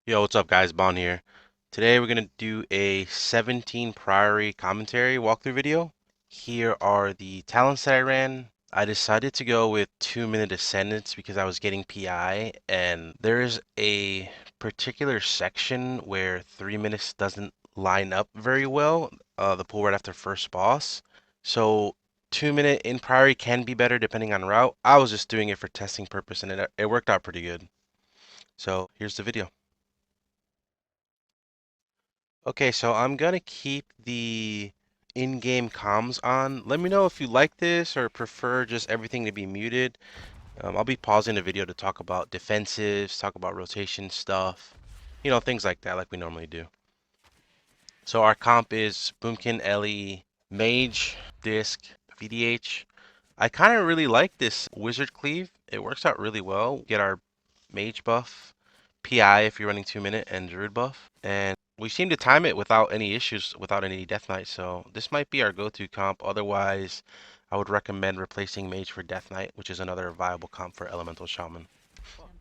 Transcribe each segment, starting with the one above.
Yo, what's up guys? Bon here. Today we're going to do a 17 Priory commentary walkthrough video. Here are the talents that I ran. I decided to go with 2-minute Ascendance because I was getting PI, and there's a particular section where 3 minutes doesn't line up very well, the pull right after first boss. So 2-minute in Priory can be better depending on route. I was just doing it for testing purpose and it worked out pretty good. So here's the video. Okay, so I'm gonna keep the in-game comms on. Let me know if you like this or prefer just everything to be muted. I'll be pausing the video to talk about defensives, talk about rotation stuff, things like that, like we normally do. So our comp is Boomkin, Ellie, Mage, Disc, VDH. I kind of really like this Wizard Cleave. It works out really well. Get our Mage buff, PI if you're running 2-minute, and Druid buff. And we seem to time it without any issues, without any Death Knight, so this might be our go-to comp. Otherwise, I would recommend replacing Mage for Death Knight, which is another viable comp for Elemental Shaman.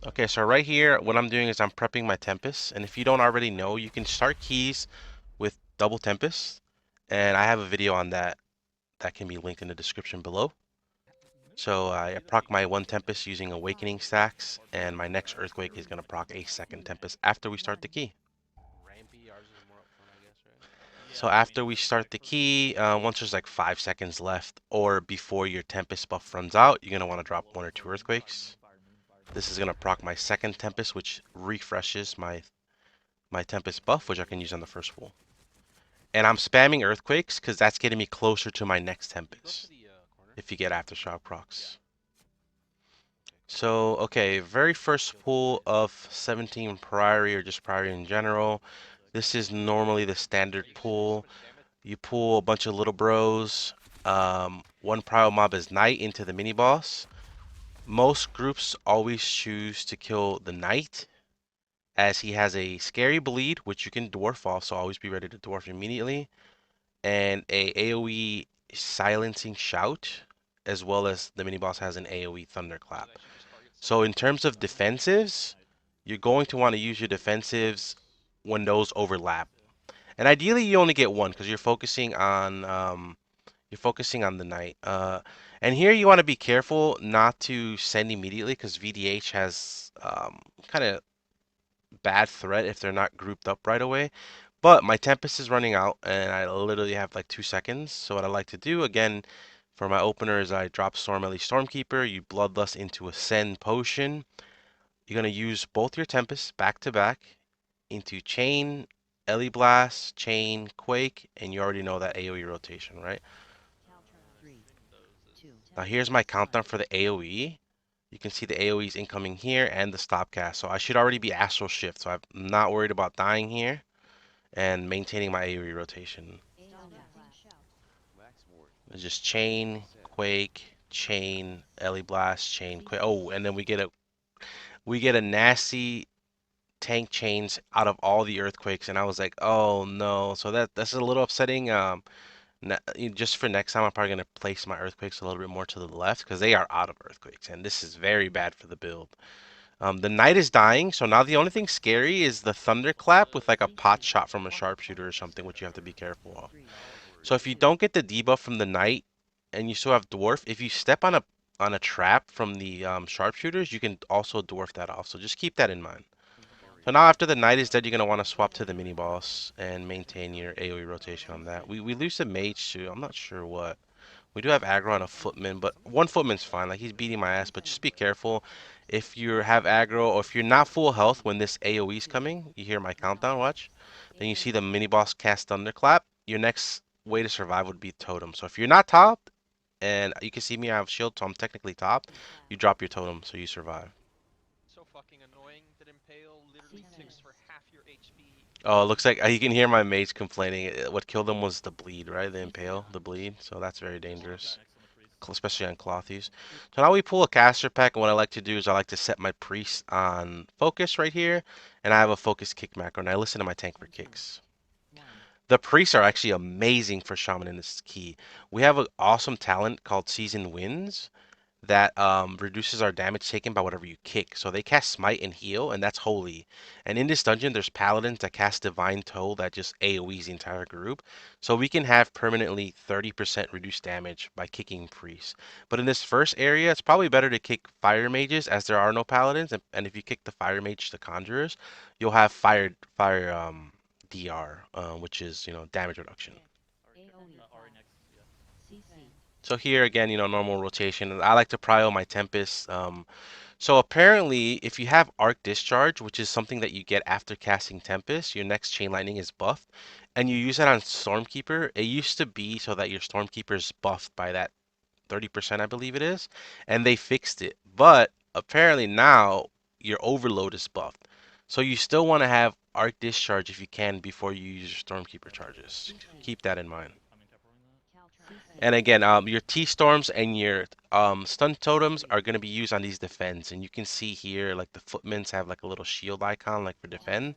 Okay, so right here, what I'm doing is I'm prepping my Tempest, and if you don't already know, you can start keys with double Tempest, and I have a video on that that can be linked in the description below. So I proc my one Tempest using Awakening stacks, and my next Earthquake is going to proc a second Tempest after we start the key. So after we start the key, once there's like 5 seconds left, or before your Tempest buff runs out, you're going to want to drop 1 or 2 Earthquakes. This is going to proc my second Tempest, which refreshes my Tempest buff, which I can use on the first full. And I'm spamming Earthquakes because that's getting me closer to my next Tempest, if you get Aftershock procs. So, okay, very first pull of 17 Priory or just Priory in general. This is normally the standard pull. You pull a bunch of little bros. One Prio mob is Knight into the mini boss. Most groups always choose to kill the Knight as he has a scary bleed, which you can dwarf off, so always be ready to dwarf immediately, and a AoE silencing shout, as well as the mini boss has an AoE thunderclap. So in terms of defensives, you're going to want to use your defensives when those overlap. And ideally, you only get one because you're focusing on the Knight. And here you want to be careful not to send immediately because VDH has kind of bad threat if they're not grouped up right away. But my Tempest is running out and I literally have like 2 seconds. So what I like to do again for my opener is I drop Storm Ellie Stormkeeper, you Bloodlust into Ascend Potion. You're going to use both your Tempests back to back into Chain, Ellie Blast, Chain, Quake, and you already know that AoE rotation, right? Now here's my countdown for the AoE. You can see the AoEs incoming here and the stop cast. So I should already be Astral Shift, so I'm not worried about dying here and maintaining my AoE rotation. It's just Chain, Quake, Chain, Ellie Blast, Chain, Quake. Oh, and then we get a nasty tank chains out of all the earthquakes, and I was like, oh no. So that's a little upsetting. Just for next time, I'm probably gonna place my earthquakes a little bit more to the left because they are out of earthquakes, and this is very bad for the build. The knight is dying, so now the only thing scary is the thunderclap with like a pot shot from a sharpshooter or something, which you have to be careful of. So if you don't get the debuff from the knight and you still have dwarf, if you step on a trap from the sharpshooters, you can also dwarf that off. So just keep that in mind. So now after the knight is dead, you're going to want to swap to the mini boss and maintain your AoE rotation on that. We lose the mage too. I'm not sure what. We do have aggro on a footman, but one footman's fine. Like he's beating my ass, but just be careful. If you have aggro or if you're not full health when this AoE is coming, you hear my countdown, watch. Then you see the mini boss cast Thunderclap. Your next way to survive would be totem. So if you're not top, and you can see me, I have shield, so I'm technically top, you drop your totem so you survive. So fucking annoying that Impale literally ticks for half your HP. Oh, it looks like you can hear my mates complaining. What killed him was the bleed, right? The impale, the bleed. So that's very dangerous, especially on clothies. So now we pull a caster pack, and what I like to do is I like to set my priest on focus right here, and I have a focus kick macro, and I listen to my tank for kicks. The priests are actually amazing for shaman in this key. We have an awesome talent called Season Winds, that reduces our damage taken by whatever you kick. So they cast Smite and Heal, and that's holy. And in this dungeon, there's paladins that cast Divine Toll that just AoEs the entire group. So we can have permanently 30% reduced damage by kicking priests. But in this first area, it's probably better to kick fire mages as there are no paladins. And if you kick the fire mage to conjurers, you'll have fire DR, which is damage reduction. Ari next, yeah. So here again, normal rotation. I like to prio my Tempest. So apparently, if you have Arc Discharge, which is something that you get after casting Tempest, your next Chain Lightning is buffed, and you use that on Stormkeeper. It used to be so that your Stormkeeper is buffed by that 30%, I believe it is, and they fixed it. But apparently now your Overload is buffed. So you still want to have Arc Discharge if you can before you use your Stormkeeper charges. Keep that in mind. I'm incorporating that. And again, your T storms and your stun totems are going to be used on these defends. And you can see here, like the footmans have like a little shield icon, like for defend.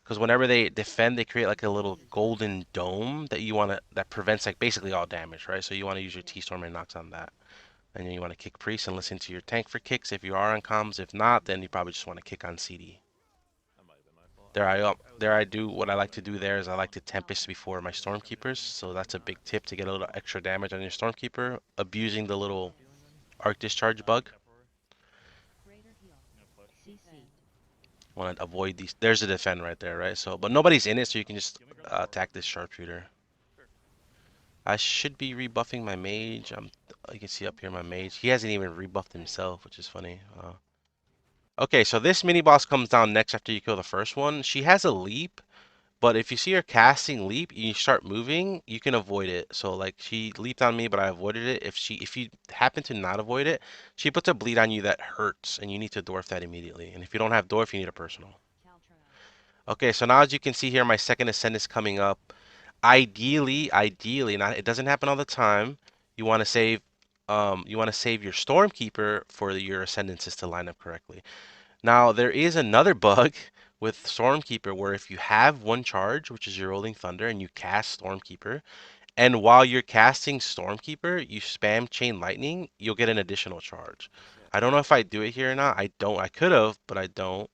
Because whenever they defend, they create like a little golden dome that you want to that prevents like basically all damage, right? So you want to use your T storm and knocks on that. And then you want to kick priest and listen to your tank for kicks if you are on comms. If not, then you probably just want to kick on CD. That might have been my fault. There I do what I like to do there is I like to Tempest before my Stormkeepers, so that's a big tip to get a little extra damage on your Stormkeeper, abusing the Are you little healing then? Arc Discharge bug. Incorporate. I'm gonna push. Want to avoid these. There's a defend right there, right? So, but nobody's in it, so you can just Give me grab attack this sharpshooter. Sure. I should be rebuffing my mage. You can see up here my mage. He hasn't even rebuffed himself, which is funny. Okay, so this mini boss comes down next after you kill the first one. She has a leap, but if you see her casting leap, you start moving, you can avoid it. So like she leaped on me, but I avoided it. If you happen to not avoid it, she puts a bleed on you that hurts, and you need to dwarf that immediately. And if you don't have dwarf, you need a personal. Okay, so now as you can see here, my second ascent is coming up. Ideally, not it doesn't happen all the time. You want to save your Stormkeeper for your ascendances to line up correctly. Now, there is another bug with Stormkeeper where if you have one charge, which is your Rolling Thunder, and you cast Stormkeeper, and while you're casting Stormkeeper, you spam Chain Lightning, you'll get an additional charge. I don't know if I do it here or not. I don't. I could have, but I don't.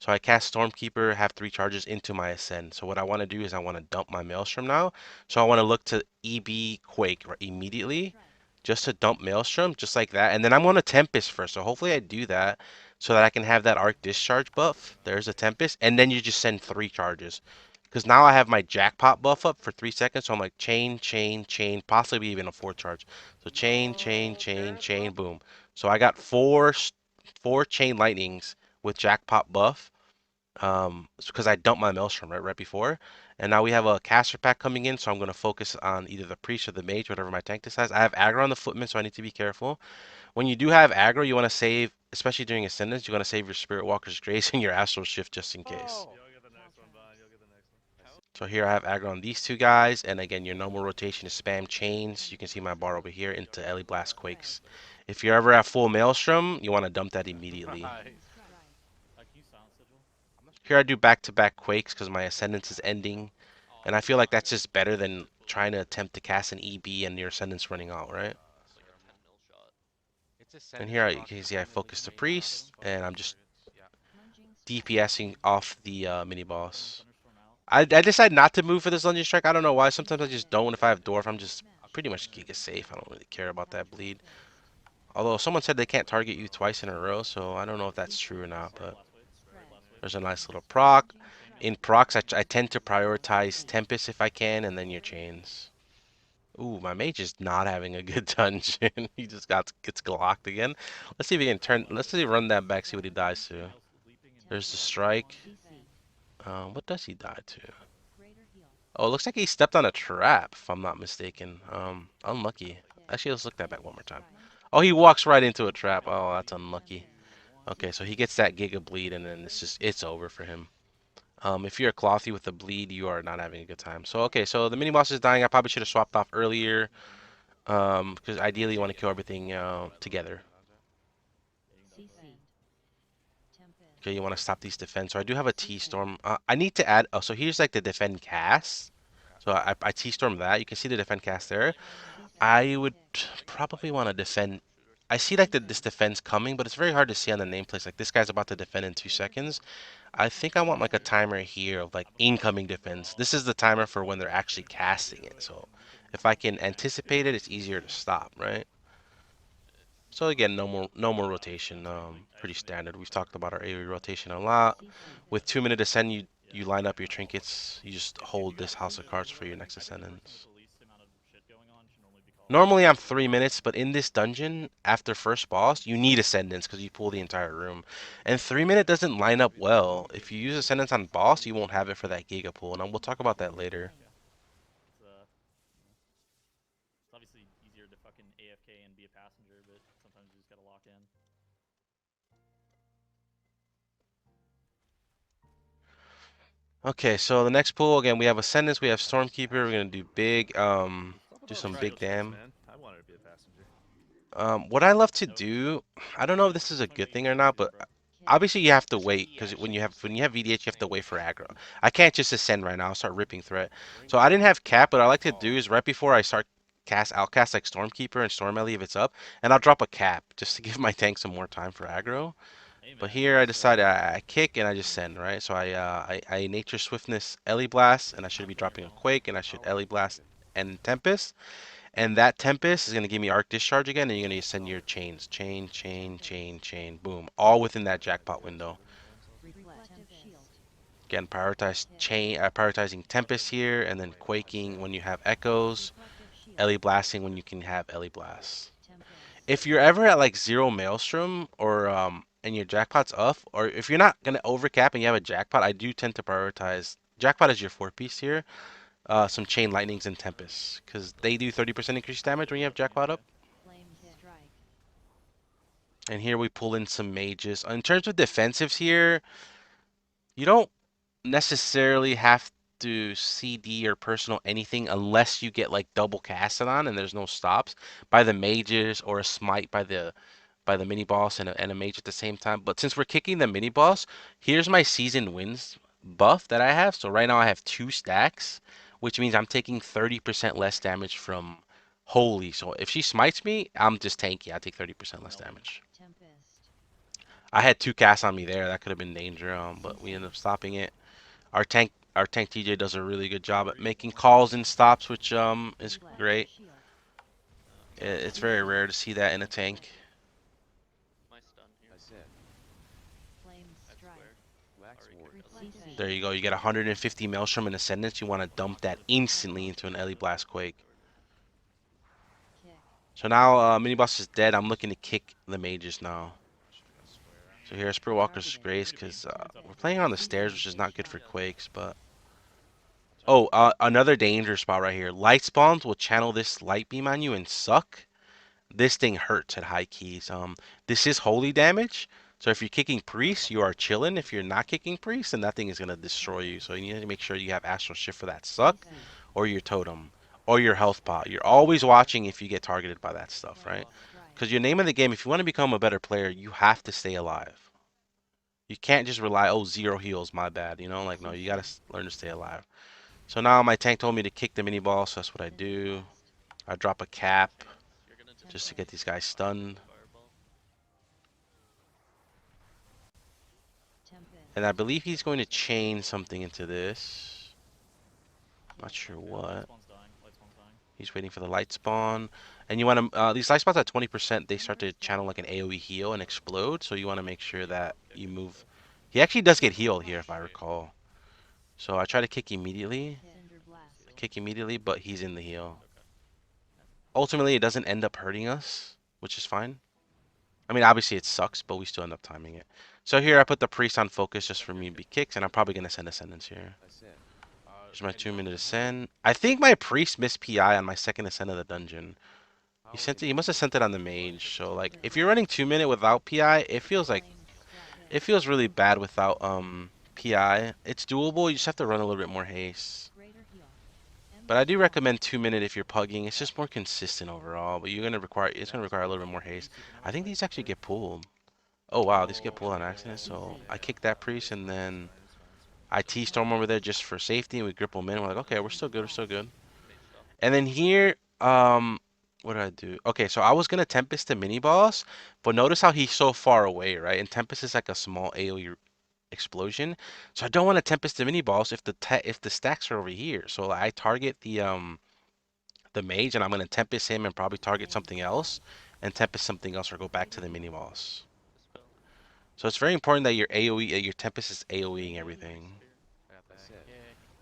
So I cast Stormkeeper, have 3 charges into my Ascend. So what I want to do is I want to dump my Maelstrom now. So I want to look to EB Quake right, immediately, just to dump Maelstrom, just like that. And then I'm going to Tempest first. So hopefully I do that so that I can have that Arc Discharge buff. There's a Tempest. And then you just send 3 charges. Because now I have my jackpot buff up for 3 seconds, so I'm like chain, chain, chain, possibly even a 4 charge. So chain, chain, No, chain, Terrace chain, buff. boom. So I got four chain lightnings with jackpot buff. Because I dumped my maelstrom right before, and now we have a caster pack coming in, so I'm gonna focus on either the priest or the mage, whatever my tank decides. I have aggro on the footman, so I need to be careful. When you do have aggro, you want to save, especially during ascendance, you want to save your spirit walker's grace and your astral shift just in case. Oh. You'll get the next one, Vine. You'll get the next one. So here I have aggro on these two guys, and again, your normal rotation is spam chains. You can see my bar over here into Ellie Blast Quakes. If you're ever at full Maelstrom, you want to dump that immediately. Nice. Can you silence sigil? Here I do back-to-back Quakes because my Ascendance is ending, and I feel like that's just better than trying to attempt to cast an EB and your Ascendance running out, right? It's like a 10 mil shot. And here you can see I focus the Priest, and I'm just Targets. DPSing off the Pulling mini-boss. Thunderstorm out. I decided not to move for this Lungeon Strike. I don't know why. Sometimes I just don't. If I have Dwarf, I'm just pretty much Giga safe. I don't really care about that bleed. Although someone said they can't target you twice in a row, so I don't know if that's true or not. Right But last wave. Right last wave. there's a nice little proc. Chain In me. procs, I tend to prioritize Tempest if I can, and then your chains. Ooh, my mage is not having a good dungeon. He just gets glocked again. Let's see if he can turn. Let's see run that back. See what he dies to. Nails leaping and There's the healing. strike. What does he die to? Oh, it looks like he stepped on a trap, if I'm not mistaken. Unlucky. Actually, let's look that back one more time. Oh, he walks right into a trap. Oh, that's unlucky. Okay, so he gets that Giga Bleed, and then it's over for him. If you're a Clothy with a bleed, you are not having a good time. So, okay, so the mini boss is dying. I probably should have swapped off earlier. Because ideally you want to kill everything together. Okay, you want to stop these defense. So I do have a T-Storm. I need to add. Oh, so here's like the defend cast. So I T-Storm that. You can see the defend cast there. I would probably want to defend I see like this defense coming, but it's very hard to see on the nameplates. Like this guy's about to defend in 2 seconds. I think I want like a timer here of like incoming defense. This is the timer for when they're actually casting it. So if I can anticipate it, it's easier to stop, right? So again, no more rotation. Pretty standard. We've talked about our AoE rotation a lot. With 2 minute ascend, you line up your trinkets. You just hold this house of cards for your next ascendance. Normally I'm 3 minutes, but in this dungeon, after first boss, you need Ascendance because you pull the entire room. And 3 minute doesn't line up well. If you use Ascendance on boss, you won't have it for that Giga pull, and we'll talk about that later. It's obviously easier to fucking AFK and be a passenger, but sometimes you just gotta lock in. Okay, so the next pull, again, we have Ascendance, we have Stormkeeper, we're gonna do big, do some big dam. I wanted to be a passenger. What I love to do, I don't know if this is a good thing or not, but obviously you have to wait because when you have VDH, you have to wait for aggro. I can't just ascend right now. I'll start ripping threat. So I didn't have cap. What I like to do is right before I start I'll cast like Stormkeeper and Storm Ellie if it's up, and I'll drop a cap just to give my tank some more time for aggro. But here I decided I kick and I just send, right? So I Nature Swiftness Ellie Blast, and I should be dropping a Quake, and I should Ellie Blast and Tempest. And that Tempest is going to give me Arc Discharge again, and you're going to send your chains. Chain, chain, chain, chain, boom. All within that jackpot window. Again, prioritizing Tempest here, and then Quaking when you have Echoes. Ellie Blasting when you can have Ellie Blast. If you're ever at like 0 Maelstrom, or and your jackpot's up, or if you're not going to overcap and you have a jackpot, I do tend to prioritize jackpot as your 4 piece here. Some Chain Lightnings and Tempests, because they do 30% increased damage when you have jackpot up. And here we pull in some mages. In terms of defensives here, you don't necessarily have to CD or personal anything unless you get like double casted on and there's no stops by the mages, or a smite by the mini boss and a mage at the same time. But since we're kicking the mini boss, here's my season wins buff that I have. So right now I have 2 stacks, which means I'm taking 30% less damage from Holy. So if she smites me, I'm just tanky. I take 30% less damage. I had 2 casts on me there. That could have been danger, but we ended up stopping it. Our tank TJ does a really good job at making calls and stops, which is great. It's very rare to see that in a tank. My stun here. I said, There you go. You get 150 Maelstrom and Ascendance. You want to dump that instantly into an Ellie Blast Quake. So now mini boss is dead. I'm looking to kick the mages now. So here's Spirit Walker's Grace, because we're playing on the stairs, which is not good for Quakes, but... Oh, another danger spot right here. Light spawns will channel this light beam on you and suck. This thing hurts at high keys. This is holy damage, so if you're kicking priest, you are chilling. If you're not kicking priest, then that thing is gonna destroy you. So you need to make sure you have astral shift for that suck, or your totem, or your health pot. You're always watching if you get targeted by that stuff, right? Because your name of the game, if you want to become a better player, you have to stay alive. You can't just rely, oh, 0 heals, my bad. You know, like, no, you gotta learn to stay alive. So now my tank told me to kick the mini ball, so that's what I do. I drop a cap just to get these guys stunned. And I believe he's going to chain something into this. Not sure what. He's waiting for the light spawn. And you want to, these light spawns at 20%, they start to channel like an AoE heal and explode. So you want to make sure that you move. He actually does get healed here, if I recall. So I try to kick immediately. But he's in the heal. Ultimately, it doesn't end up hurting us, which is fine. I mean, obviously it sucks, but we still end up timing it. So here I put the priest on focus just for me to be kicked, and I'm probably going to send Ascendance here. Here's my 2 minute ascend. I think my priest missed PI on my second ascend of the dungeon. He must have sent it on the mage. So like, if you're running 2 minute without PI, it feels really bad without PI. It's doable. You just have to run a little bit more haste. But I do recommend 2 minute if you're pugging. It's just more consistent overall. But it's gonna require a little bit more haste. I think these actually get pulled. Oh wow, these get pulled on accident. So I kick that priest, and then I T-storm over there just for safety, and we grip them in. We're like, okay, we're still good. And then here, What did I do? Okay, so I was gonna Tempest the mini boss, but notice how he's so far away, right? And Tempest is like a small AoE explosion, so I don't want to Tempest the mini boss if if the stacks are over here. So I target the mage, and I'm gonna Tempest him and probably target something else, and Tempest something else, or go back to the mini boss. Dispel. So it's very important that your AoE, your Tempest is AoEing everything. Spear. I got the Back kick. kick.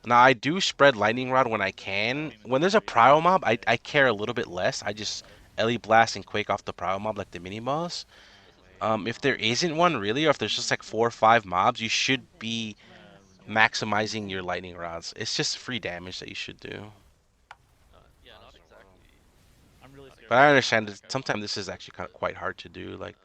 Now I do spread lightning rod when I can. Flame When is there's a great. prio mob, I Yeah. I care a little bit less. I just Got it. Ellie blast and quake off the prio mob like the mini boss. Oh, This is wait. If there isn't one really, or if there's just like 4 or 5 mobs, you should be Renewal. maximizing your lightning rods. It's just free damage that you should do. yeah, not Monster World. exactly. I'm really scared. But Of I this understand that attack. sometimes this is actually kind of quite hard to do. Like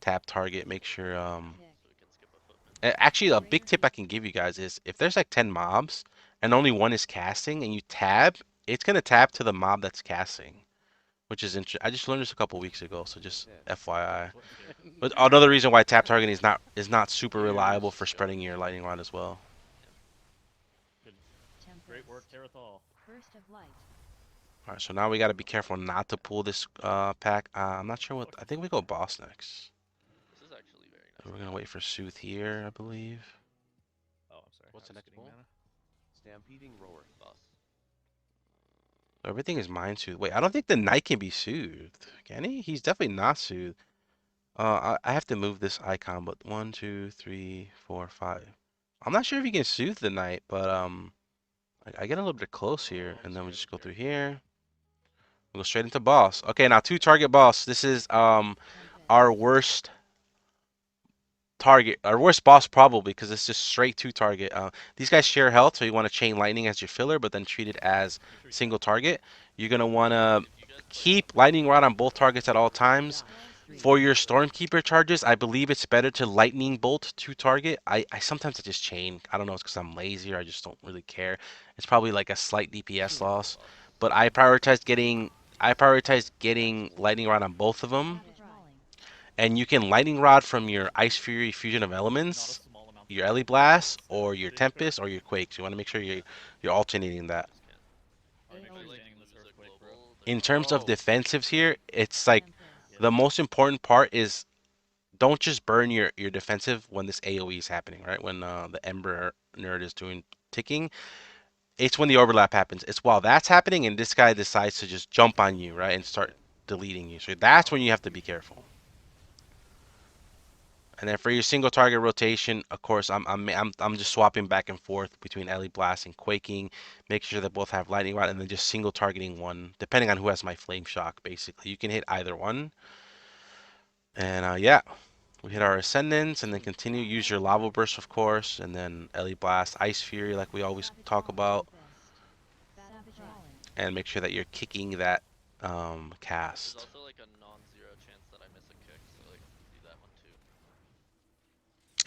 tap target, make sure. So we can skip a footman. Actually, a big tip I can give you guys is if there's like 10 mobs and only one is casting, and you tab, it's gonna tab to the mob that's casting, which is interesting. I just learned this a couple weeks ago, so just FYI. What skill? But another reason why tap targeting is not super reliable Here's for skill. spreading your lightning rod as well. Good. Great work, Terathal. Burst of light. All right, so now we got to be careful not to pull this pack. I'm not sure what. I think we go boss next. This is actually very We're nice. gonna wait for Sooth here, I believe. Oh, I'm sorry. What's the I was next getting pull? mana. Stampeding Roar. Boss. Everything is mind soothed. Wait, I don't think the knight can be soothed. Can he? He's definitely not soothed. I have to move this icon, but 1, 2, 3, 4, 5. I'm not sure if you can soothe the knight, but I get a little bit close here, and then we just go through here. We go straight into boss. Okay, now 2 target boss. This is our worst target, our worst boss probably, because it's just straight 2 target. These guys share health, so you want to chain lightning as your filler, but then treat it as Make sure you single stop. target. You're gonna want to If you guys play keep lightning rod on both targets at all times. Spell For streak. your Stormkeeper charges, I believe it's better to lightning bolt 2 target. I sometimes I just chain. I don't know, it's because I'm lazy or I just don't really care. It's probably like a slight DPS loss, boss. but I prioritize getting lightning rod on both of them. Savage mauling. And you can lightning rod from your Ice Fury Fusion of Not a Elements, small amount. your Ellie Blast, or your Did you Tempest, or your Quake. So you want to make sure you're alternating that. Just can't. Alright, make If sure we you're like standing in this lose a earthquake, bro. global, In there's no terms of Oh. defensives here, it's like Tempest. the most important part is don't just burn your defensive when this AoE is happening, right? When the Ember nerd is doing ticking, it's when the overlap happens. It's while that's happening and this guy decides to just jump on you, right, and start deleting you. So that's when you have to be careful. And then for your single target rotation, of course, I'm just swapping back and forth between Ellie Blast and Quaking, making sure that both have lightning rod, and then just single targeting one, depending on who has my flame shock. Basically, you can hit either one. And yeah, we hit our ascendants, and then continue. Use your lava burst, of course, and then Ellie Blast, Ice Fury, like we always Savage talk mauling. about, Tempest. Savage mauling. and make sure that you're kicking that There's cast. also like a non-zero chance that I miss a kick, so like do that one too.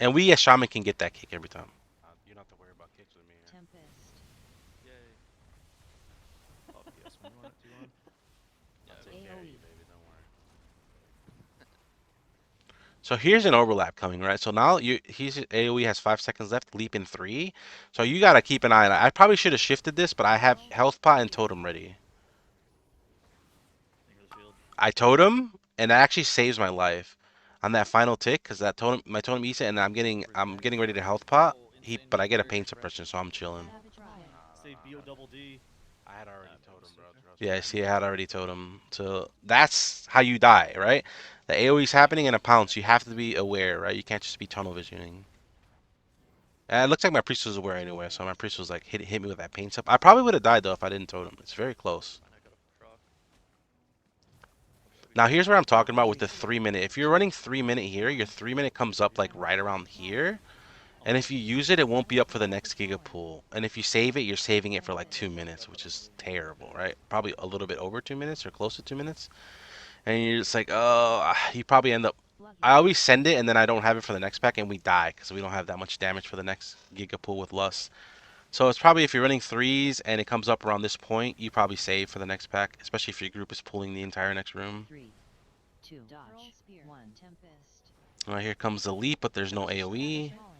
And we as Shaman can get that kick every time. You don't have to worry about kicks with me. Tempest. Yay. Oh, PS one you want it to on? Yeah, I'll I take mean, care of AoE. you, baby. Don't worry. So here's an overlap coming, right? So now he's AoE has 5 seconds left, leap in 3. So you gotta keep an eye on it. I probably should have shifted this, but I have health pot and totem ready. Thank you for the shield. I totem, and that actually saves my life on that final tick, because that totem, my totem eats it, and I'm getting ready to health pot. oh, insanely But I get a weird. pain suppression, so I'm chilling. Savage mauling. Say BO double D. I had already That totem, was bro. okay. Yeah, see, I had already totem. So that's how you die, right? The AoE's happening in a pounce. You have to be aware, right? You can't just be tunnel visioning. It looks like my priest was aware anyway, so my priest was like hit me with that pain stuff. I probably would have died though if I didn't totem. It's very close. Fine, I got a proc. Now here's where I'm talking about with the 3 minute. If you're running 3 minute here, your 3 minute comes up like right around here. And if you use it, it won't be up for the next Giga Pool. And if you save it, you're saving it for like 2 minutes, which is terrible, right? Probably a little bit over 2 minutes or close to 2 minutes. And you're just like, oh, you probably end up. I always send it and then I don't have it for the next pack and we die because we don't have that much damage for the next Giga Pool with Lust. So it's probably if you're running threes and it comes up around this point, you probably save for the next pack, especially if your group is pulling the entire next room. 3, 2, dodge. 1, tempest. Alright, here comes the leap, but there's no Savage AoE, mauling.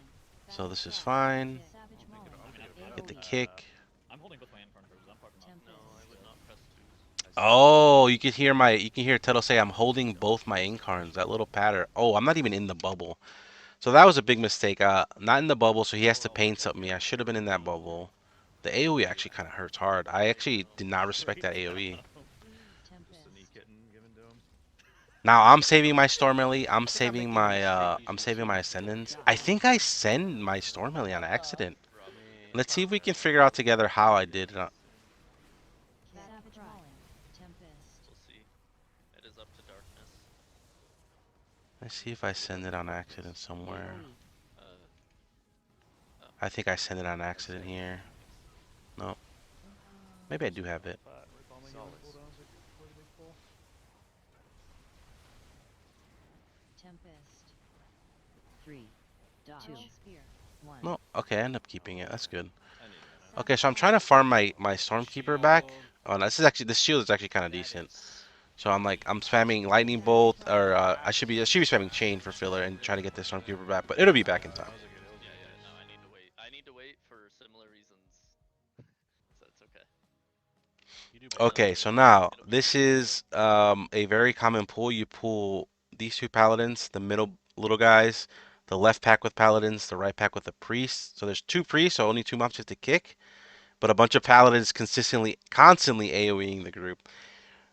so this is fine. Savage I'll mauling. take it Get the AoE. kick. I'm holding both my hand corn I'm fucking up. No, I would not press twos. Oh, you can hear Tuttle say I'm holding both my incarns. That little pattern. Oh, I'm not even in the bubble. So that was a big mistake. Not in the bubble, so he has to paint something me. I should have been in that bubble. The AoE actually kind of hurts hard. I actually did not respect that AoE. Just an e-kitten given to him. Now I'm saving my Stormily. I'm saving my Ascendants. I think I send my Stormily on accident. I mean, Let's see if we can figure out together how I did it. Savage Mauling. Tempest. We'll see. It is up to darkness. Let's see if I send it on accident somewhere. AoE. Oh. I think I sent it on accident here. No, maybe I do have it. rip all my healing cooldowns before the big pull. Tempest. 3. Dodge. 2. Spear. 1. No, okay, I end up keeping it. That's good. I need mana. Okay, so I'm trying to farm my Stormkeeper back. Shield. Oh, no, this shield is actually kind of decent. So I'm spamming Lightning Bolt, or I should be spamming Chain for filler and trying to get this Stormkeeper back, but it'll be back in time. That was a good ult. Yeah, no, I need to wait. I need to wait for similar reasons. So it's okay. Okay, so now this is a very common pull. You pull these two paladins, the middle little guys, the left pack with paladins, the right pack with the priest. So there's two priests, so only two mobs to kick, but a bunch of paladins constantly AoEing the group.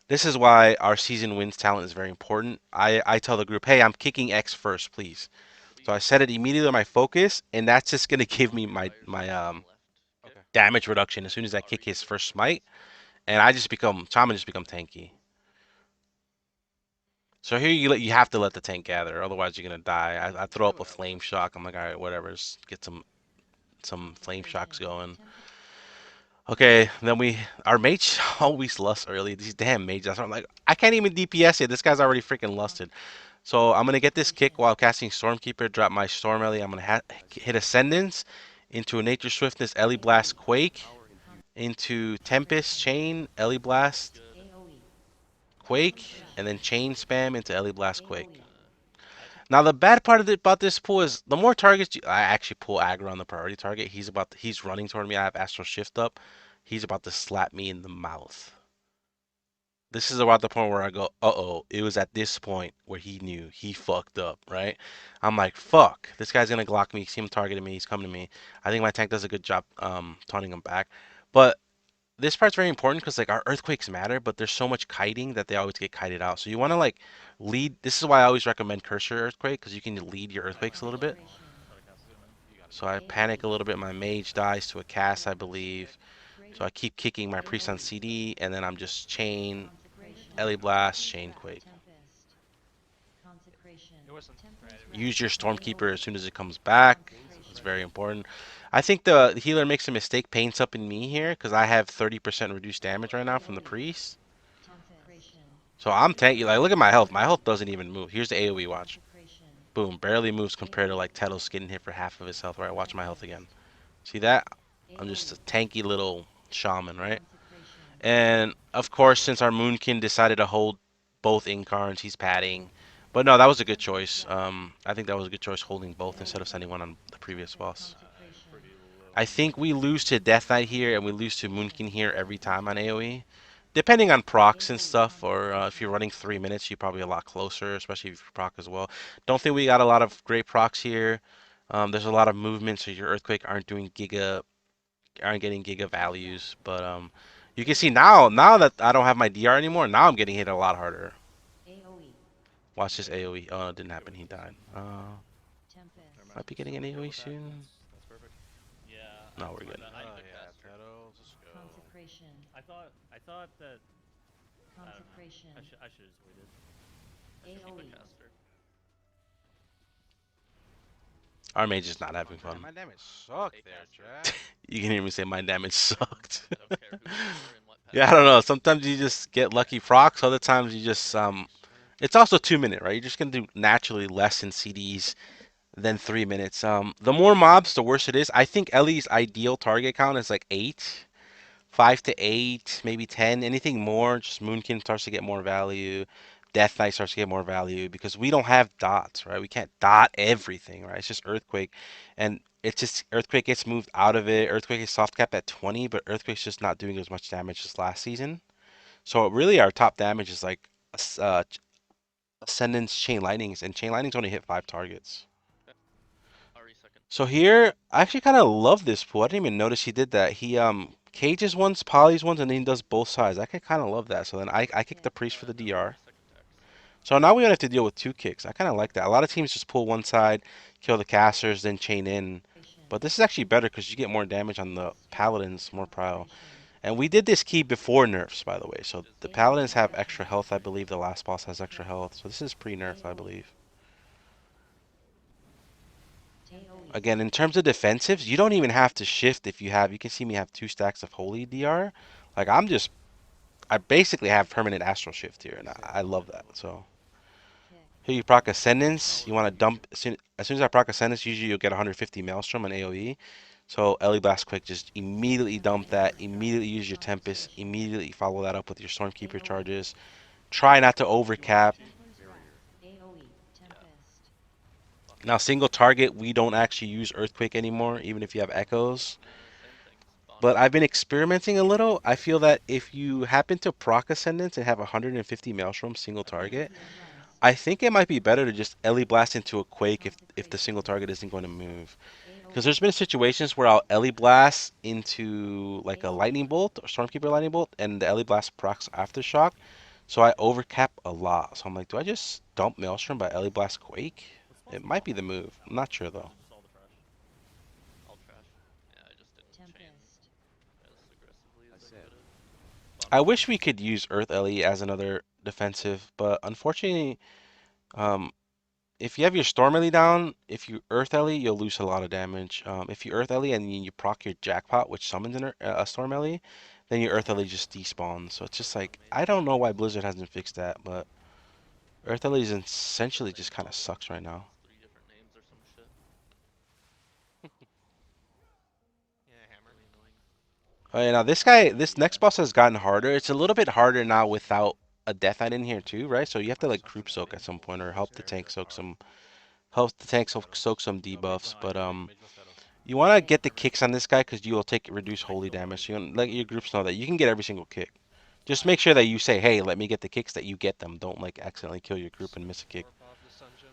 This is why our season wins talent is very important. I tell the group, hey, I'm kicking X first, please. So I set it immediately on my focus, and that's just gonna give me my damage reduction as soon as I kick his first smite, and Shaman just become tanky. So here you have to let the tank gather, otherwise you're gonna die. I throw up a flame shock. I'm like, all right, whatever, just get some flame shocks going. Okay, then our mage always lusts early. These damn mages. I'm like, I can't even DPS it. This guy's already freaking lusted. So I'm gonna get this kick while casting Stormkeeper. Drop my Storm Ellie. I'm gonna hit Ascendance into a Nature Swiftness Ellie Blast Quake into Tempest Chain Ellie Blast AoE. Quake, and then Chain Spam into Ellie Blast Quake. Now the bad part about this pool is the more targets I actually pull aggro on the priority target. He's running toward me. I have Astral Shift up. He's about to slap me in the mouth. This is about the point where I go, uh-oh. It was at this point where he knew he fucked up, right? I'm like, fuck. This guy's gonna Glock me. See him targeting me. He's coming to me. I think my tank does a good job taunting him back. But this part's very important because like our earthquakes matter, but there's so much kiting that they always get kited out. So you want to like lead. This is why I always recommend Cursor Earthquake because you can lead your earthquakes a little bit. So I panic a little bit. My mage dies to a cast, I believe. So I keep kicking my priest on CD, and then I'm just chain, Ellie Blast, chain quake. It wasn't Use your Stormkeeper as soon as it comes back. It's very important. I think the healer makes a mistake, paints up in me here, because I have 30% reduced damage right now from the priest. So I'm tanky. Like, look at my health. My health doesn't even move. Here's the AoE watch. Boom, barely moves compared to like Tettle's getting hit for half of his health. Right, watch my health again. See that? I'm just a tanky little shaman, right? And of course, since our Moonkin decided to hold both incarns, he's padding. But no, that was a good choice. I think that was a good choice holding both instead of sending one on the previous boss. I think we lose to Death Knight here and we lose to Moonkin here every time on AoE. Depending on procs and stuff, or if you're running 3 minutes, you're probably a lot closer, especially if you proc as well. Don't think we got a lot of great procs here. There's a lot of movement, so your Earthquake aren't getting giga values. But you can see now that I don't have my DR anymore, now I'm getting hit a lot harder. Watch this AoE. Oh, it didn't happen. He died. Might be getting an AoE soon. That's perfect. Yeah. No, we're good. I, Oh yeah, Tetto, let's go. I thought that. I don't know. I should have just waited. I should keep a caster. Our mage is not having fun. My damage sucked there, Jack. You can hear me say my damage sucked. I don't care who's in what path. Yeah, I don't know. Sometimes you just get lucky procs. Other times you just It's also 2 minute, right? You're just gonna do naturally less in CDs than 3 minutes. The more mobs, the worse it is. I think Ellie's ideal target count is like 8, 5 to 8, maybe 10. Anything more, just Moonkin starts to get more value. Death Knight starts to get more value because we don't have dots, right? We can't dot everything, right? It's just Earthquake, and it's just Earthquake gets moved out of it. Earthquake is soft capped at 20, but Earthquake's just not doing as much damage as last season. So really, our top damage is like Ascendance, Chain Lightnings, and Chain Lightnings only hit 5 targets. Ari second. So here, I actually kind of love this pool. I didn't even notice he did that. He cages ones, polys ones, and then he does both sides. I kind of love that. So then I kick the priest for the No, Ari DR. second tax. So now we don't have to deal with 2 kicks. I kind of like that. A lot of teams just pull one side, kill the casters, then chain in. But this is actually better because you get more damage on the paladins, more prio. And we did this key before nerfs, by the way. So the paladins have extra health, I believe. The last boss has extra health. So this is pre-nerf, I believe. Again, in terms of defensives, you don't even have to shift if you have. You can see me have 2 stacks of Holy DR. Like I basically have permanent Astral Shift here, and I love that. So here you proc Ascendance. You want to dump as soon as I proc Ascendance. Usually you'll get 150 Maelstrom on AOE. So Ellie Blast Quick, just immediately dump that. Immediately use your Tempest. Immediately follow that up with your Stormkeeper charges. Try not to overcap. Barrier. Now single target, we don't actually use Earthquake anymore, even if you have Echoes. Same things. But I've been experimenting a little. I feel that if you happen to proc Ascendance and have 150 Maelstrom single target, I think it might be better to just Ellie Blast into a Quake if the single target isn't going to move. Because there's been situations where I'll Ellie Blast into like a Lightning Bolt or Stormkeeper Lightning Bolt, and the Ellie Blast procs Aftershock. So I overcap a lot. So I'm like, do I just dump Maelstrom by Ellie Blast Quake? What spell's It the might bot be the lane? move. I'm not sure Or is though. it just all the trash? All trash. Yeah, I just didn't chain Tempest. as aggressively I as I said. could have. I wish we could use Earth Ellie as another defensive, but unfortunately, um, if you have your Storm Ellie down, if you Earth Ellie, you'll lose a lot of damage. If you Earth Ellie and you proc your Jackpot, which summons a Storm Ellie, then your Earth Ellie just despawns. So it's just like, I don't know why Blizzard hasn't fixed that, but Earth Ellie is essentially just kind of sucks right now. 3 different names or some shit. Yeah, hammer. Really annoying. Oh, yeah, now this next boss has gotten harder. It's a little bit harder now without a Death Knight in here too, right? So you have to like group soak at some point or help the tank soak some debuffs. But you want to get the kicks on this guy because you will take reduce holy damage. So you want to let your groups know that you can get every single kick. Just make sure that you say, hey, let me get the kicks, that you get them. Don't like accidentally kill your group and miss a kick. Warp off this dungeon.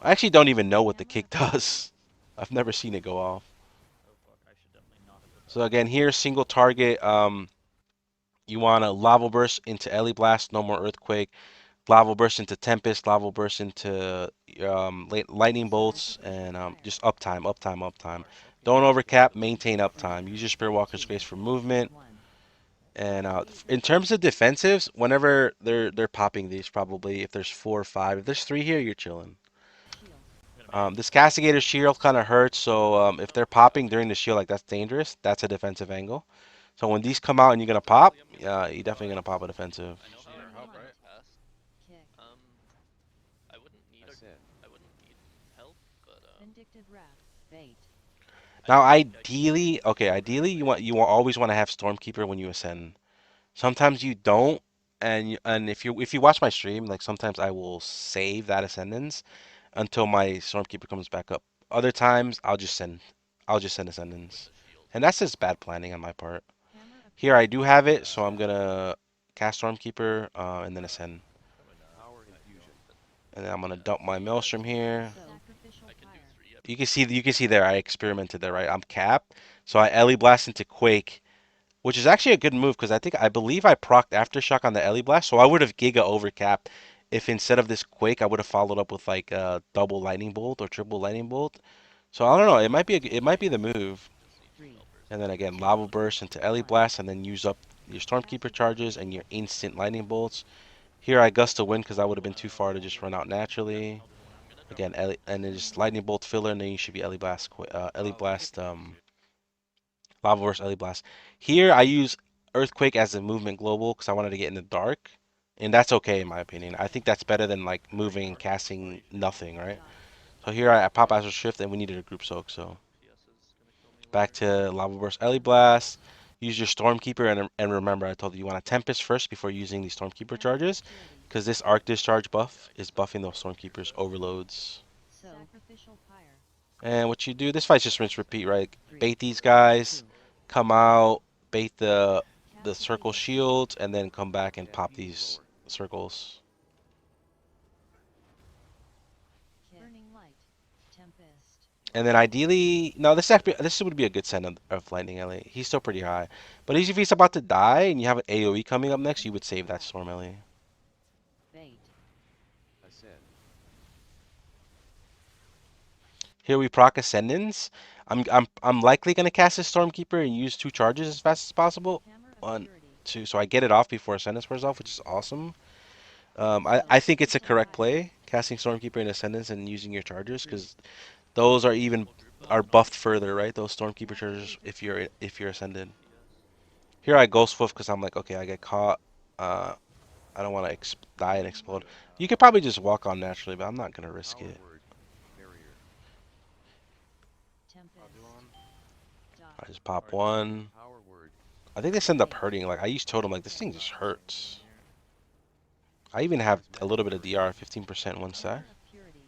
I actually don't even know what the kick does. I've never seen it go off. Oh fuck, I should definitely not have put that So on. again, here single target. You want to lava burst into Ellie Blast, no more earthquake. Lava burst into Tempest. Lava burst into lightning bolts, and just uptime, uptime, uptime. Don't overcap. Maintain uptime. Use your Spirit Walker's Grace for movement. And in terms of defensives, whenever they're popping these, probably if there's 4 or 5, if there's 3 here, you're chilling. I'm gonna This Castigator shield kind of hurts, so if they're popping during the shield, like that's dangerous. That's a defensive angle. So when these come out and you're gonna pop, yeah, you're definitely gonna pop a defensive. I know Just how need I our rolled help, in right? the past. Kick. I wouldn't need I said. I wouldn't need help, but Vindictive wrath. Bait. I Now, feel like I can ideally, okay, ideally you always want to have Stormkeeper when you ascend. Sometimes you don't, and if you watch my stream, like sometimes I will save that ascendance until my Stormkeeper comes back up. Other times I'll just send with ascendance, the shield. and that's just bad planning on my part. Hammer of Here I do have it, Yeah. so I'm gonna cast Stormkeeper and then ascend, Coming up. Power I feel. infusion. and then I'm gonna Yeah, dump my you guys Maelstrom can do here. sacrificial I can do pyre. 3 at You can see there I experimented there, right? I'm capped, so I Ellie Blast into Quake, which is actually a good move because I believe I procced Aftershock on the Ellie Blast, so I would have Giga overcapped if instead of this Quake I would have followed up with like a double Lightning Bolt or triple Lightning Bolt. So I don't know, it might be the move. just need Three. spell And then burst. again, Lava Burst into Ellie Blast, and then use up your Stormkeeper charges and your instant Lightning Bolts. Here I gust a Wind because I would have been too far to just run out naturally. I'll do the one I'm out. gonna drop Again, my Ellie, Tempest and then here. just Lightning Bolt filler, and then you should be Ellie Oh, they hit Blast, the kicks, dude. Lava Burst, Ellie Blast. Here I use Earthquake as a movement global because I wanted to get in the dark, and that's okay in my opinion. I think that's better than like moving and casting nothing, right? So here I pop Astral Shift, and we needed a group soak, so PS is gonna kill me back later. to Lava Burst, Ellie Blast. Use your Stormkeeper, and remember I told you want a Tempest first before using these Stormkeeper charges, because this Arc Discharge Yeah, buff I is guess I can buffing those proc here Stormkeepers then. overloads. Sacrificial pyre. And what you do, this fight's just rinse repeat, right? Three. Bait these guys, Two. come out, bait the the circle shields, and then come back and pop these circles. Burning light. Tempest. And then ideally, no, this would be a good send of Lightning LA. He's still pretty high, but if he's about to die and you have an AOE coming up next, you would save that Storm LA. Bait. I said. Here we proc Ascendance. I'm likely gonna cast this Stormkeeper and use 2 charges as fast as possible. Hammer of 1, purity. 2, so I get it off before Ascendance wears off, which is awesome. I think it's a correct play, casting Stormkeeper and Ascendance and using your chargers, because those are even are buffed further, right? Those Stormkeeper chargers if you're Ascended. Here I Ghost Wolf because I'm like, okay, I get caught. I don't want to die and explode. You could probably just walk on naturally, but I'm not gonna risk Power it. word. Barrier. Tempest. I'll do on. I Dodge. just pop 1. Power word. I think this end up hurting. Like I use Totem, like this thing just hurts. I even have a little bit of DR, 15% 1 sec. Hammer of purity.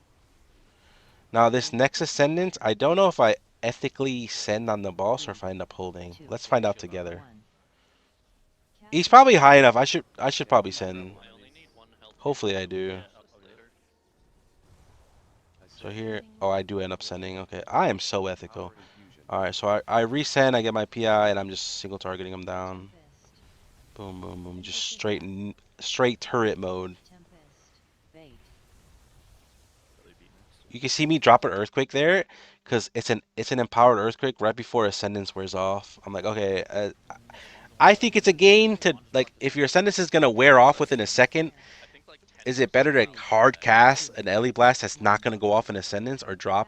Now this next Ascendant, I don't know if I ethically send on the boss or if I end up holding. Let's find out together. One. He's probably high enough. I should probably send. I only need 1 health. Hopefully I so do. get ups later. I So said. here, oh, I do end up sending. Okay, I am so ethical. Power infusion. All right, so I resend. I get my PI, and I'm just single targeting him down. Tempest. Boom, boom, boom. Just straight turret mode. Tempest. Bait. Really beat next to You can see me drop an earthquake there, cause it's an empowered earthquake right before Ascendance wears off. I'm like, okay, I think it's a gain to like if your Ascendance is gonna wear off within a second. I think like 10 Is it better to hard cast an Ellie Blast that's not gonna go off in Ascendance or drop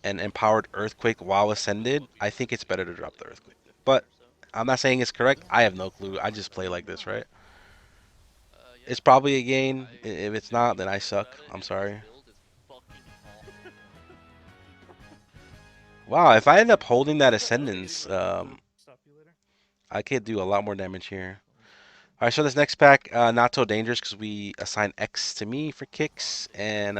an empowered earthquake while ascended? I think it's better to drop the earthquake. But I'm not saying it's correct. I have no clue. I just play like this, right? Yeah. It's probably a gain. I If it's not, then I think suck. about it, I'm and this sorry. build is fucking awful. Wow, if I end up holding that Ascendance, Stop you later. I could do a lot more damage here. Alright, so this next pack, not so dangerous because we assign X to me for kicks, and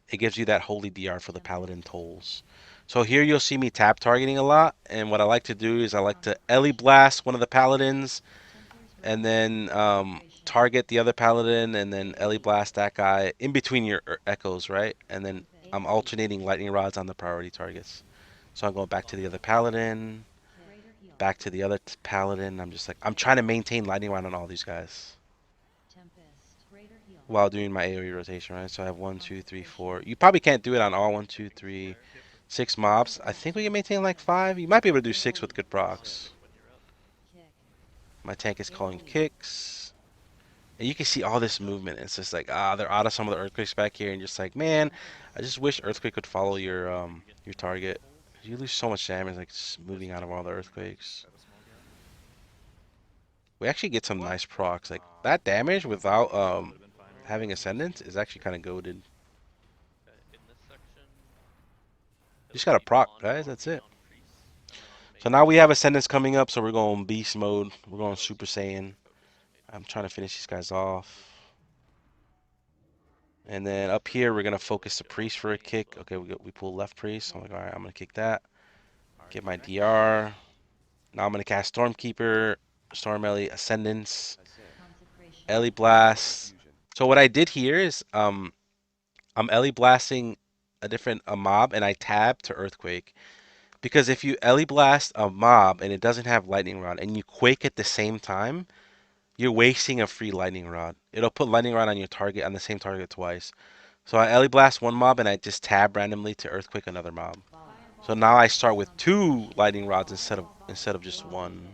it gives you that holy DR for the Paladin tolls. So here you'll see me tab targeting a lot, and what I like to do is I like to Ellie Blast one of the Paladins, and then target the other Paladin, and then Ellie Blast that guy in between your echoes, right? And then I'm alternating Lightning Rods on the priority targets. So I'm going back to the other Paladin, back to the other Paladin. I'm just like, I'm trying to maintain Lightning Rod on all these guys while doing my AoE rotation, right? So I have 1, 2, 3, 4. You probably can't do it on all 1, 2, 3, 6 mobs. I think we can maintain like 5. You might be able to do 6 with good procs. My tank is calling kicks. And you can see all this movement. It's just like, they're out of some of the earthquakes back here, and just like, man, I just wish earthquake could follow your target. You lose so much damage, like just moving out of all the earthquakes. Have a small gap. We actually get some nice procs. Like that damage without Would've been fine. having Ascendance is actually kind of goated. In this section, Just gotta proc, guys. That's it. So now we have Ascendance coming up, so we're going Beast mode. We're going Super Saiyan. I'm trying to finish these guys off. And then up here, we're gonna focus the Priest for a kick. Okay, we pull left Priest. So I'm like, all right, I'm gonna kick that. Get my DR. Now I'm gonna cast Stormkeeper, Storm Ellie, Ascendance, I said. Ellie Blast. Infusion. So what I did here is I'm Ellie blasting a different mob, and I tab to Earthquake. Because if you Ellie blast a mob and it doesn't have Lightning Rod and you Quake at the same time, you're wasting a free Lightning Rod. It'll put Lightning Rod on your target, on the same target twice. So I Ellie blast one mob and I just tab randomly to Earthquake another mob. So now I start with 2 Lightning Rods instead of just 1.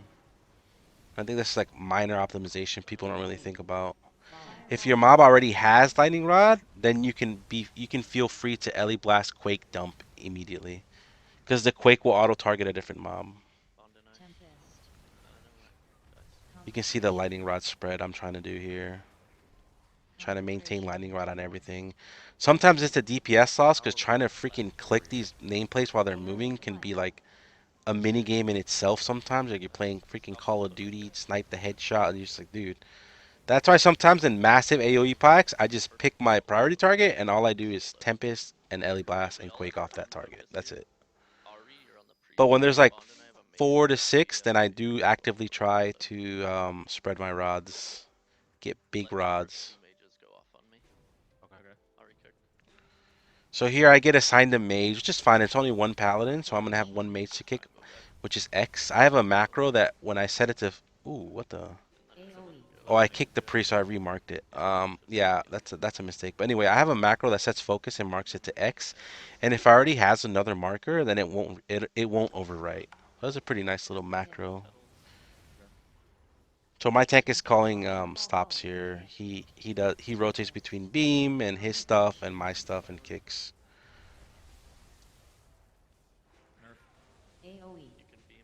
I think that's like minor optimization people don't really think about. If your mob already has Lightning Rod, then you can feel free to Ellie Blast Quake Dump immediately, because the Quake will auto target a different mob. You can see the Lightning Rod spread I'm trying to do here. Trying to maintain Lightning Rod on everything. Sometimes it's a DPS loss because trying to freaking click these nameplates while they're moving can be like a mini game in itself sometimes. Like you're playing freaking Call of Duty, snipe the headshot, and you're just like, dude. That's why sometimes in massive AoE packs, I just pick my priority target and all I do is Tempest and Ellie Blast and Quake off that target. That's it. But when there's like 4 to 6, then I do actively try to spread my rods, get big Let our rods. 2 mages go off on me. Okay. Already cooked. So here I get assigned a mage, which is fine. It's only one paladin, so I'm gonna have one mage to kick, Fine, go back. which is X. I have a macro that when I set it to, ooh, what the? And then someone AoE. go Oh, I main. kicked the priest, so I remarked it. Yeah, that's a mistake. But anyway, I have a macro that sets focus and marks it to X, and if I already has another marker, then it won't overwrite. That was a pretty nice little macro. Petals. So my tank is calling stops here. He rotates between beam and his stuff and my stuff and kicks. Nerf. AoE. You can beam.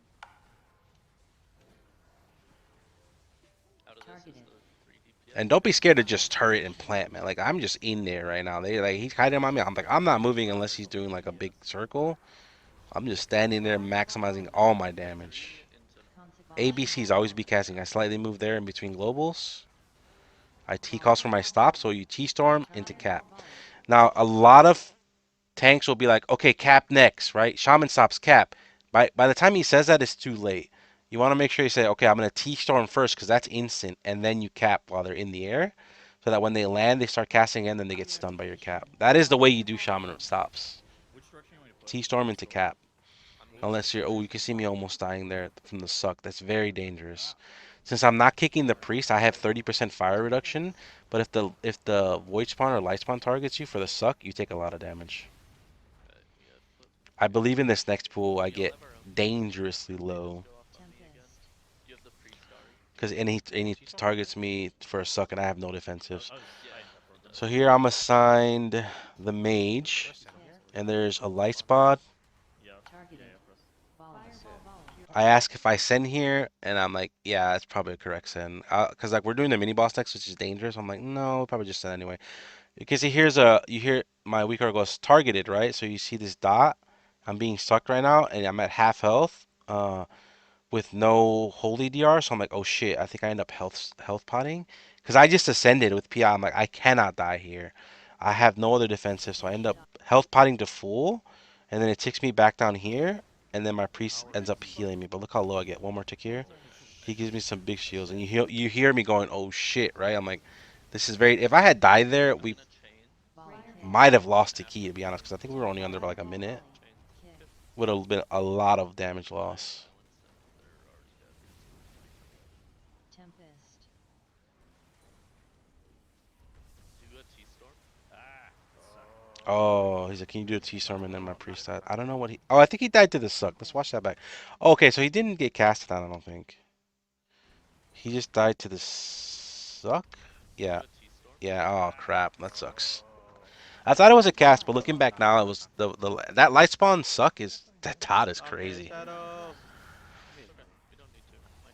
Out of this is Targeted. the 3 DPS. And don't be scared to just turret and plant, man. Like I'm just in there right now. They like he's hiding on me. I'm like I'm not moving unless he's doing like a big circle. I'm just standing there maximizing all my damage. 3 into ABCs always be casting. I slightly move there in between globals. I T calls for my stop, so you T storm into cap. Now a lot of tanks will be like, okay, cap next, right? Shaman stops cap. By the time he says that, it's too late. You want to make sure you say, okay, I'm gonna T storm first because that's instant, and then you cap while they're in the air, so that when they land, they start casting in, then they get stunned by your cap. That is the way you do Shaman stops. Which direction you want me to push? T storm into cap. I'm Unless you're, oh, you can see me almost dying there from the suck. That's very dangerous. Since I'm not kicking the priest, I have 30% fire reduction. But if the void spawn or light spawn targets you for the suck, you take a lot of damage. we got flip. I believe in this next pool, I We all get have our own dangerously mages low. go off on me again. Tempest. You have the priest, Ari. Because any targets me for a suck and I have no defensives. Yeah. I interrupt real quick. So here I'm assigned the mage. Press center here. And there's a light spot. Yeah. Targeted. Yeah, press. Fireball volley. I ask if I send here, and I'm like, yeah, it's probably a correct send. Cause like we're doing the mini boss next, which is dangerous. I'm like, no, we'll probably just send anyway. Because you hear my weaker goes targeted, right? So you see this dot. I'm being sucked right now, and I'm at half health. With no holy DR, so I'm like, oh shit, I think I end up health potting. Cause I just ascended with PI. I'm like, I cannot die here. I have no other defensive, so I end up health potting to full, and then it takes me back down here, and then my priest ends up healing me. But look how low I get. One more tick here. He gives me some big shields, and you hear me going, oh shit, right? I'm like, this is very. If I had died there, I'm we gonna chain. Volley kick. might have lost the key to be honest, because I think we were only under by like a minute. Chain. Kick. Would have been a lot of damage loss. Silence them. They're already dead. Tempest. Do a T-storm. Ah, suck. Oh, he's like, can you do a T-storm and then my priest died? I don't know what he. Oh, I think he died to the suck. Let's watch that back. Okay, so he didn't get casted on, I don't think. He just died to the suck? Yeah. Do a T-storm. Yeah, oh crap. That sucks. I thought it was a cast, but looking back now, it was the that light spawn suck is that tot is Stop hitting crazy. shadows. It's okay. We don't need to. Mike,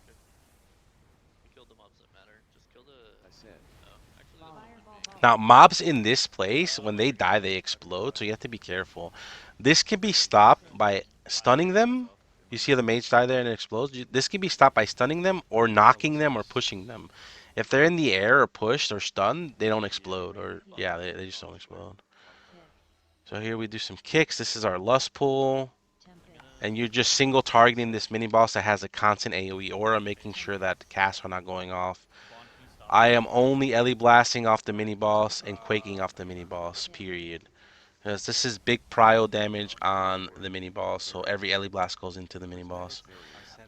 we killed the mobs that matter. Just kill the. I said. Oh, actually, there's only one mage. Now, mobs in this place, when they die, they explode, so you have to be careful. This can be stopped by stunning them. You see the mage die there and it explodes? This can be stopped by stunning them or knocking them or pushing them. If they're in the air or pushed or stunned, they don't explode. Or, yeah, they just don't explode. Kick. So here we do some kicks. This is our lust pool. Tempest. And you're just single targeting this mini boss that has a constant AoE aura, making sure that the casts are not going off. Vaughn, can you stop? I am only Ellie blasting off the mini boss and quaking off the mini boss, period. Because this is big prio damage on the mini boss, so every Ellie blast goes into the mini boss.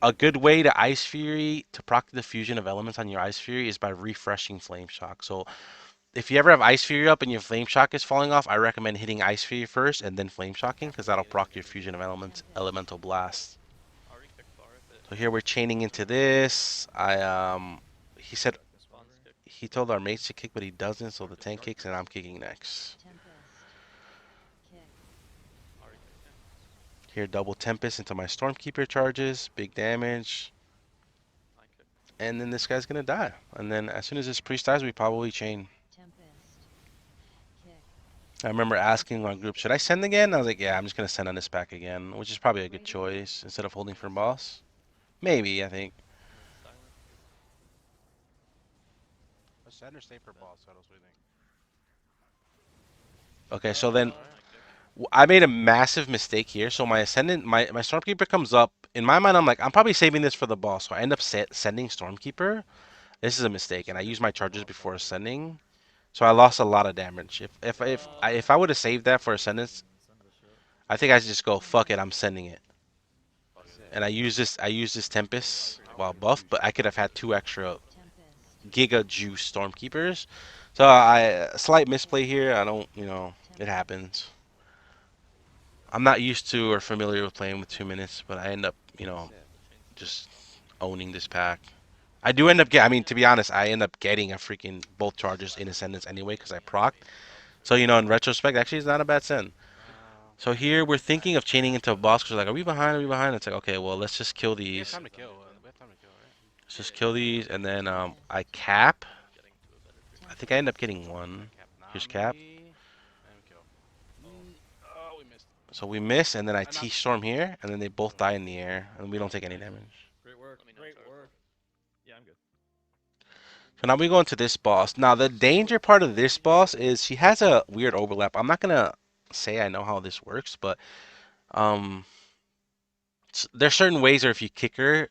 A good way to Ice Fury, to proc the fusion of elements on your Ice Fury, is by refreshing Flame Shock. So if you ever have Ice Fury up and your Flame Shock is falling off, I recommend hitting Ice Fury first and then Flame Shocking, because that'll proc your fusion of elements, Elemental Blast. Ari kick bar if it. So here we're chaining into this. He said Spawns kick. he told our mates to kick, but he doesn't, so the tank kicks and I'm kicking next. Tempest. Kick. Ari kick. Here, double Tempest into my Stormkeeper charges, big damage, Mike kick. and then this guy's gonna die. And then as soon as this priest dies, we probably chain. Tempest. Kick. I remember asking our group, should I send again? I was like, yeah, I'm just gonna send on this pack again, which is probably a good choice instead of holding for boss. Maybe, I think. And then silence. Press center, stay for boss. Shadows. What do you think? Okay, so then Mike kick. I made a massive mistake here. So my Ascendant, my Stormkeeper comes up. In my mind, I'm like, I'm probably saving this for the boss. So I end up sending Stormkeeper. This is a mistake, and I used my charges before ascending. So I lost a lot of damage. If I would have saved that for Ascendance, Send this shit. I think I just go fuck it. I'm sending it. Fuck it. And I use this Tempest while buff, but I could have had 2 extra Tempest. Giga Juice Stormkeepers. So a slight misplay here. I don't, it happens. I'm not used to or familiar with playing with 2 minutes, but I end up, That's it. The chain just owning this pack. I do end up I mean, to be honest, I end up getting a freaking both charges in Ascendance anyway because I proc. So, in retrospect, actually, it's not a bad send. So here we're thinking of chaining into a boss because we're like, are we behind? Are we behind? It's like, okay, well, let's just kill We have these. time to kill. We have time to kill, right? Let's just kill these, and then I cap. getting to a better I think I end up getting one. Here's cap. And kill. Oh, we missed. So we miss, and then I T-Storm here, and then they both die in the air, and we don't take any damage. Great work. Let me know, Great Charles. work. Yeah, I'm good. So now we go into this boss. Now the danger part of this boss is she has a weird overlap. I'm not gonna say I know how this works, but um, there's certain ways where if you kick her,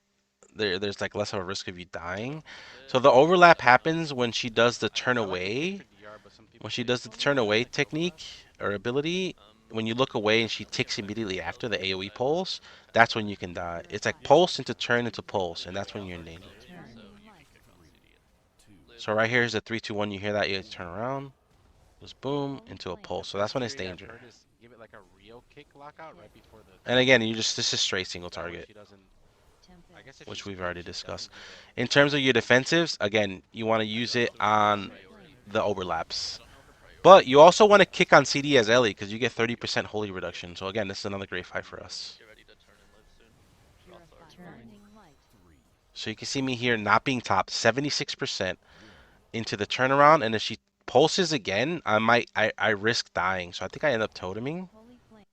there's like less of a risk of you dying. So the overlap happens when she does the turn away. When she does the turn away technique or ability, when you look away and she ticks immediately after the AoE pulse, that's when you can die. It's like pulse into turn into pulse, and that's when you're in danger. So you can kick on CD and live. So right here is a 3, 2, 1. You hear that? You turn around, just boom into a pulse. So that's when it's danger. Give it like a real kick lockout right before the. And again, this is straight single That way target, she doesn't. I guess if which she we've screams, already she discussed. doesn't do In terms of your defensives, again, you want to use it on Priority. the overlaps. I don't know her priority. But you also want to kick on CD as Ellie because you get 30% holy reduction. So again, this is another great fight for us. Get ready to turn and live soon. Shots are Turning light. So you can see me here not being top 76% into the turnaround, and if she pulses again, I risk dying. So I think I end up toteming. Holy flame.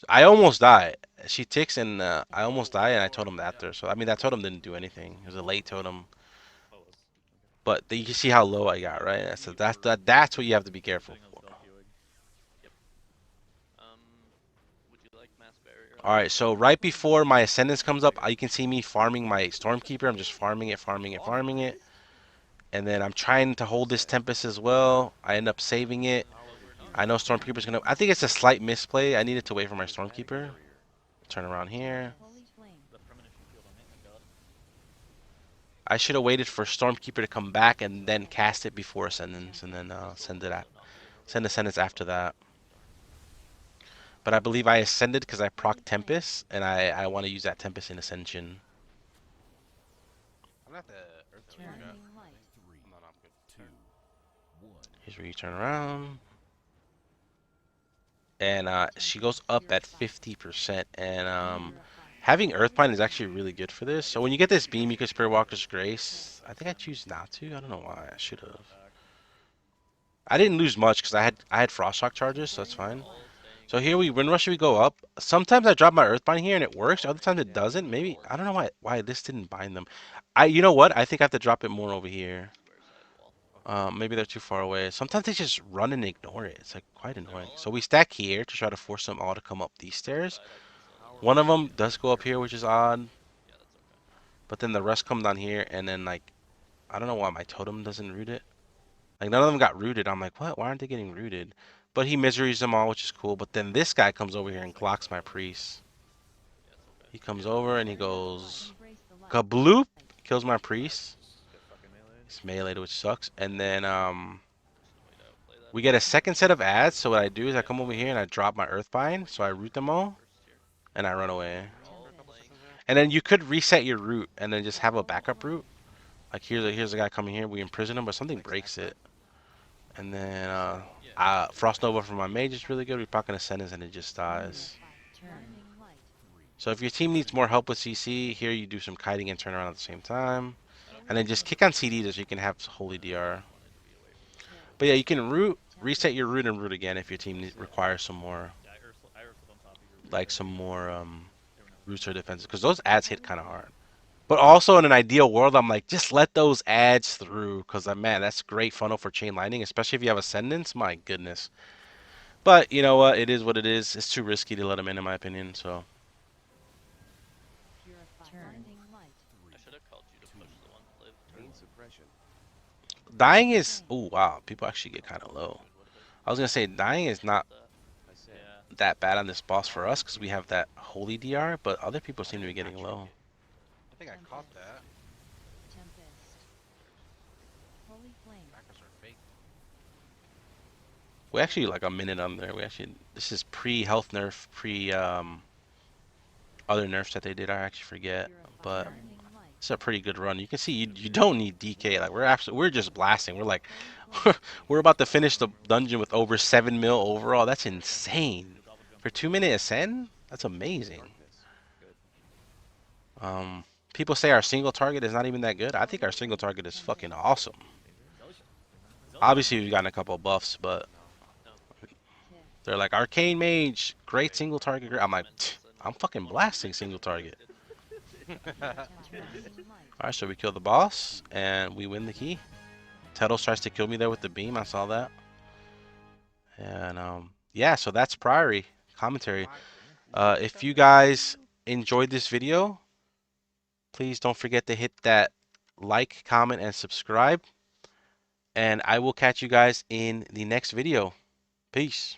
I almost die. She ticks and I almost die, and I totemed after. So I mean that totem didn't do anything. It was a late totem, Oh, it's but you can see how low I got, right? So that's what you have to be careful sitting on for. stealth queuing. Would you like mass barrier? All right, so right before my ascendance comes up, you can see me farming my Stormkeeper. I'm just farming it, farming it, farming it. And then I'm trying to hold this Tempest as well. I end up saving it. I know Stormkeeper's gonna. I think it's a slight misplay. I needed to wait for my Stormkeeper. Turn around here. Holy flame. The premonition shield on me. Thank God. I should have waited for Stormkeeper to come back and then cast it before Ascendance, and then send Ascendance after that. But I believe I ascended because I proc Tempest, and I want to use that Tempest in Ascension. I'm not the Earth Turning Element guy. light. No, I'm good. Turn. Here's where you turn around. And she goes up at 50%, and having Earthbind is actually really good for this. So when you get this beam, you can Spirit Walker's Grace. I think I choose not to. I don't know why. I should have. I didn't lose much because I had Frost Shock charges, so that's fine. So here when rush we go up. Sometimes I drop my Earthbind here and it works. Other times it doesn't. Maybe I don't know why this didn't bind them. You know what? I think I have to drop it more over here. Maybe they're too far away. Sometimes they just run and ignore it. It's like quite annoying. So we stack here to try to force them all to come up these stairs. One of them does go up here, which is odd. But then the rest come down here, and then like, I don't know why my totem doesn't root it. Like none of them got rooted. I'm like, what? Why aren't they getting rooted? But he miseries them all, which is cool. But then this guy comes over here and clocks my priest. He comes over and he goes Embrace the light. kabloop, kills my priest. Get fucking melee. It's melee, which sucks. And then we get a second set of ads. So what I do is I come over here and I drop my Earthbind. So I root them all, and I run away. And then you could reset your route and then just have a backup route. Like here's a guy coming here. We imprison him, but something breaks it. And then Frost Nova from my mage is really good. We proc an Ascendance and it just dies. Turning light. So if your team needs more help with CC, here you do some kiting and turn around at the same time. And then just kick on CD so you can have Holy DR. But yeah, you can root, reset your route and root again if your team requires some more, Yeah, I Ursuled on top of your. like some more roots or defenses. Because those ads hit kind of hard. But also in an ideal world, I'm like, just let those ads through. Because man, that's great funnel for chain lightning, especially if you have Ascendance. My goodness. But you know what? It is what it is. It's too risky to let him in my opinion. So Turn. I should have called you to push the one live turn. Pain suppression. dying is. Oh wow, people actually get kind of low. Druid would've been I was gonna say dying is not that. I said. Yeah. that bad on this boss for us because we have that holy DR, but other people seem to be getting low. I think I caught that. Tempest. Holy flame. Backers are fake. We actually like a minute on there. We actually this is pre-health nerf, pre other nerfs that they did. I actually forget, but it's a pretty good run. You can see you don't need DK. Like we're just blasting. We're like we're about to finish the dungeon with over 7 mil overall. That's insane for 2-minute ascend. That's amazing. Darkness. Good. People say our single target is not even that good. I think our single target is fucking awesome. Obviously, we've gotten a couple buffs, but they're like Arcane Mage, great single target. I'm like, I'm fucking blasting single target. Alright, so we kill the boss and we win the key. Tetos tries to kill me there with the beam. I saw that. And yeah, so that's Priory commentary. If you guys enjoyed this video, please don't forget to hit that like, comment, and subscribe. And I will catch you guys in the next video. Peace.